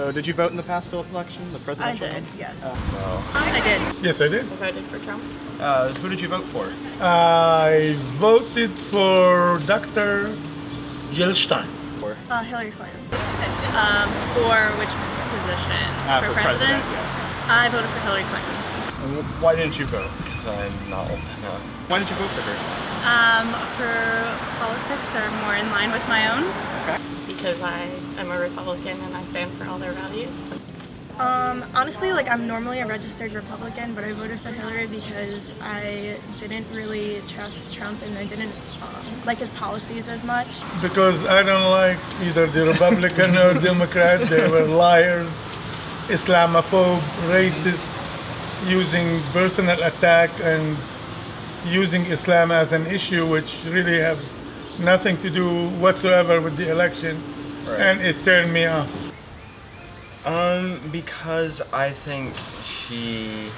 So did you vote in the past election, the I presidential did, one? yes. No. I did. Yes, I did. I voted for Trump. Who did you vote for? I voted for Dr. Jill Stein. For? Hillary Clinton. For which position? For president, yes. I voted for Hillary Clinton. And why didn't you vote? Because I'm not old enough. Why did you vote for her? Her politics are more in line with my own. Okay. Because I am a Republican and I stand for all their values. Honestly, like, I'm normally a registered Republican, but I voted for Hillary because I didn't really trust Trump and I didn't like his policies as much. Because I don't like either the Republican or Democrat. They were liars, Islamophobe, racist, using personal attack and using Islam as an issue, which really have nothing to do whatsoever with the election. Right. And it turned me off. Because I think she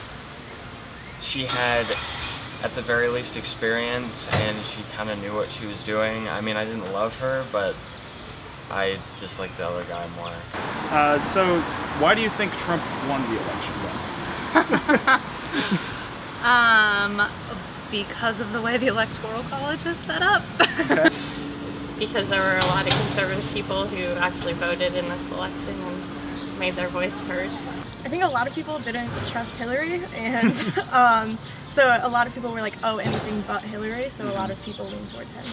had, at the very least, experience, and she kind of knew what she was doing. I mean, I didn't love her, but I just like the other guy more. So why do you think Trump won the election then? Because of the way the Electoral College is set up. Okay. Because there were a lot of conservative people who actually voted in this election and made their voice heard. I think a lot of people didn't trust Hillary, and so a lot of people were like, oh, anything but Hillary, so a lot of people leaned towards him.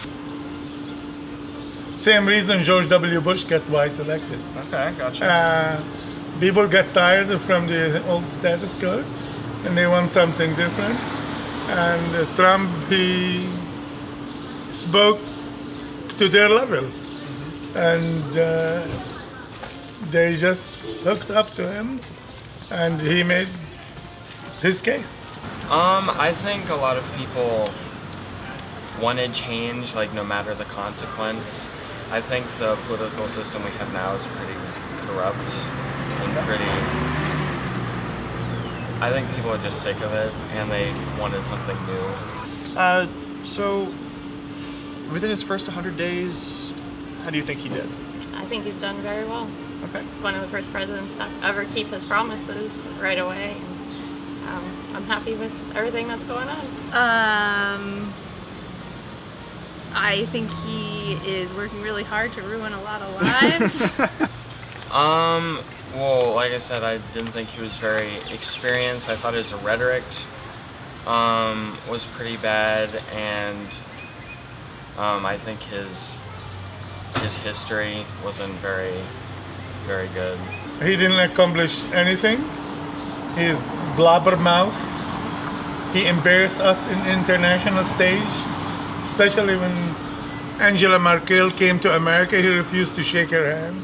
Same reason George W. Bush got twice elected. Okay, gotcha. People got tired from the old status quo and they want something different. And Trump, he spoke to their level. And they just hooked up to him and he made his case. I think a lot of people wanted change, like no matter the consequence. I think the political system we have now is pretty corrupt and I think people are just sick of it and they wanted something new. So within his first 100 days, how do you think he did? I think he's done very well. Okay. He's one of the first presidents to ever keep his promises right away. And, I'm happy with everything that's going on. I think he is working really hard to ruin a lot of lives. Well, like I said, I didn't think he was very experienced. I thought his rhetoric was pretty bad, and I think his history wasn't very good. He didn't accomplish anything. His blabbermouth. He embarrassed us in international stage, especially when Angela Merkel came to America. He refused to shake her hand.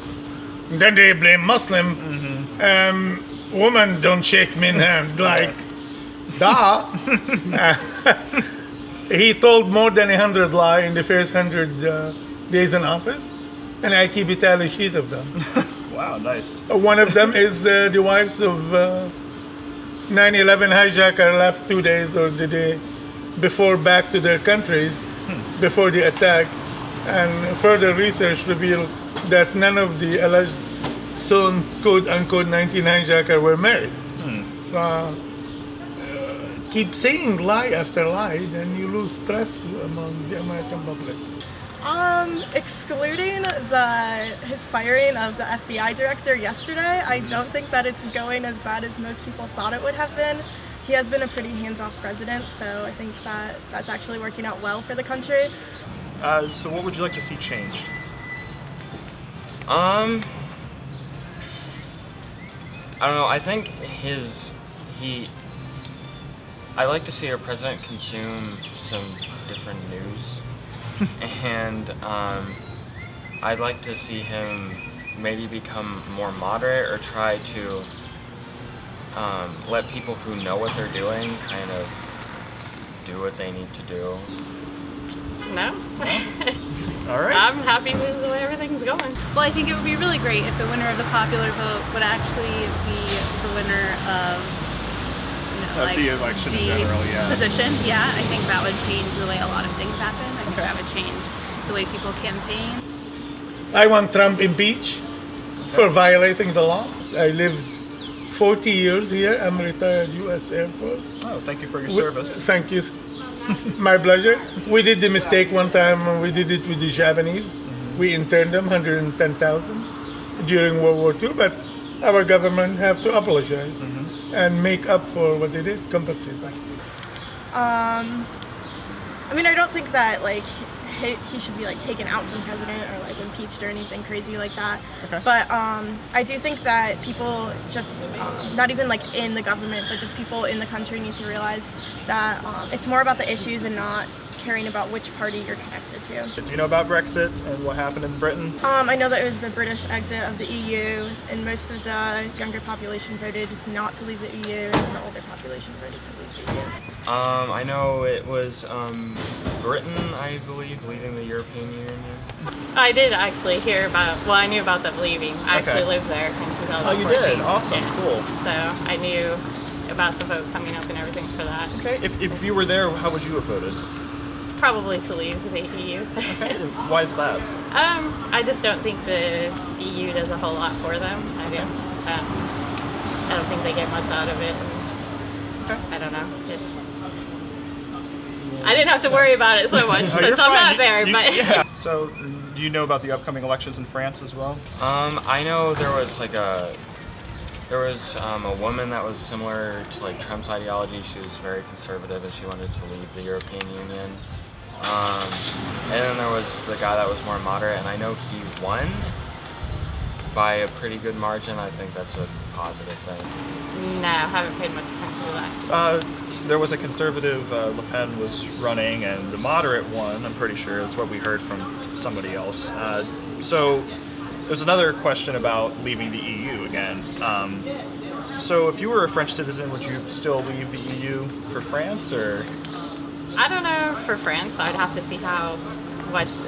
And then they blame Muslim. Woman don't shake me hand. Like, duh. He told more than 100 lies in the first 100 days in office, and I keep a tally sheet of them. Wow, nice. One of them is the wives of 9/11 hijacker left 2 days or the day before back to their countries before the attack, and further research revealed that none of the alleged so quote-unquote 19 hijacker were married. So keep saying lie after lie, then you lose trust among the American public. Excluding his firing of the FBI director yesterday, I don't think that it's going as bad as most people thought it would have been. He has been a pretty hands-off president, so I think that's actually working out well for the country. So what would you like to see changed? I don't know. I think I like to see our president consume some different news, and I'd like to see him maybe become more moderate or try to let people who know what they're doing kind of do what they need to do. No? All right. I'm happy with the way everything's going. Well, I think it would be really great if the winner of the popular vote would actually be the winner of, the election in general, yeah. position. Yeah, I think that would change the way a lot of things happen. I think that would change the way people campaign. I want Trump impeached for violating the laws. I lived 40 years here. I'm retired U.S. Air Force. Oh, thank you for your We- service. Thank you. My pleasure. We did the mistake one time when we did it with the Japanese. We interned them 110,000 during World War II, but our government have to apologize and make up for what they did, compensate. I mean, I don't think that like he should be like taken out from president or like impeached or anything crazy like that. Okay. But I do think that people just not even like in the government, but just people in the country need to realize that it's more about the issues and not caring about which party you're connected to. Do you know about Brexit and what happened in Britain? I know that it was the British exit of the EU, and most of the younger population voted not to leave the EU, and the older population voted to leave the EU. I know it was Britain, I believe, leaving the European Union. I did actually hear about, well, I knew about them leaving. I Okay. actually lived there in 2014. Oh, you did? Awesome, Yeah. cool. So I knew about the vote coming up and everything for that. Okay, if you were there, how would you have voted? Probably to leave the EU. Okay, why is that? I just don't think the EU does a whole lot for them. I don't think they get much out of it. Okay. I don't know. I didn't have to worry about it so much Oh, you're since I'm fine. not there, but Yeah. So, do you know about the upcoming elections in France as well? I know there was a woman that was similar to like Trump's ideology. She was very conservative and she wanted to leave the European Union. And then there was the guy that was more moderate, and I know he won by a pretty good margin. I think that's a positive thing. no, haven't paid much attention to that. There was a conservative, Le Pen was running, and the moderate one, I'm pretty sure, that's what we heard from somebody else. So there's another question about leaving the EU again. So if you were a French citizen, would you still leave the EU for France, or? I don't know for France. I'd have to see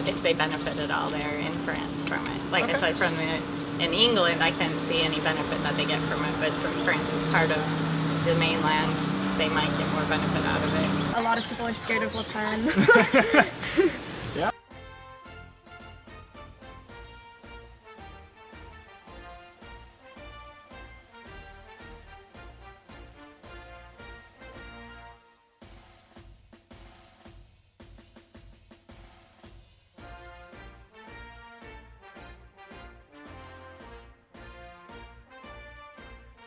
if they benefit at all there in France from it. Like I Okay. said, in England, I couldn't see any benefit that they get from it. But since France is part of the mainland, they might get more benefit out of it. A lot of people are scared of Le Pen.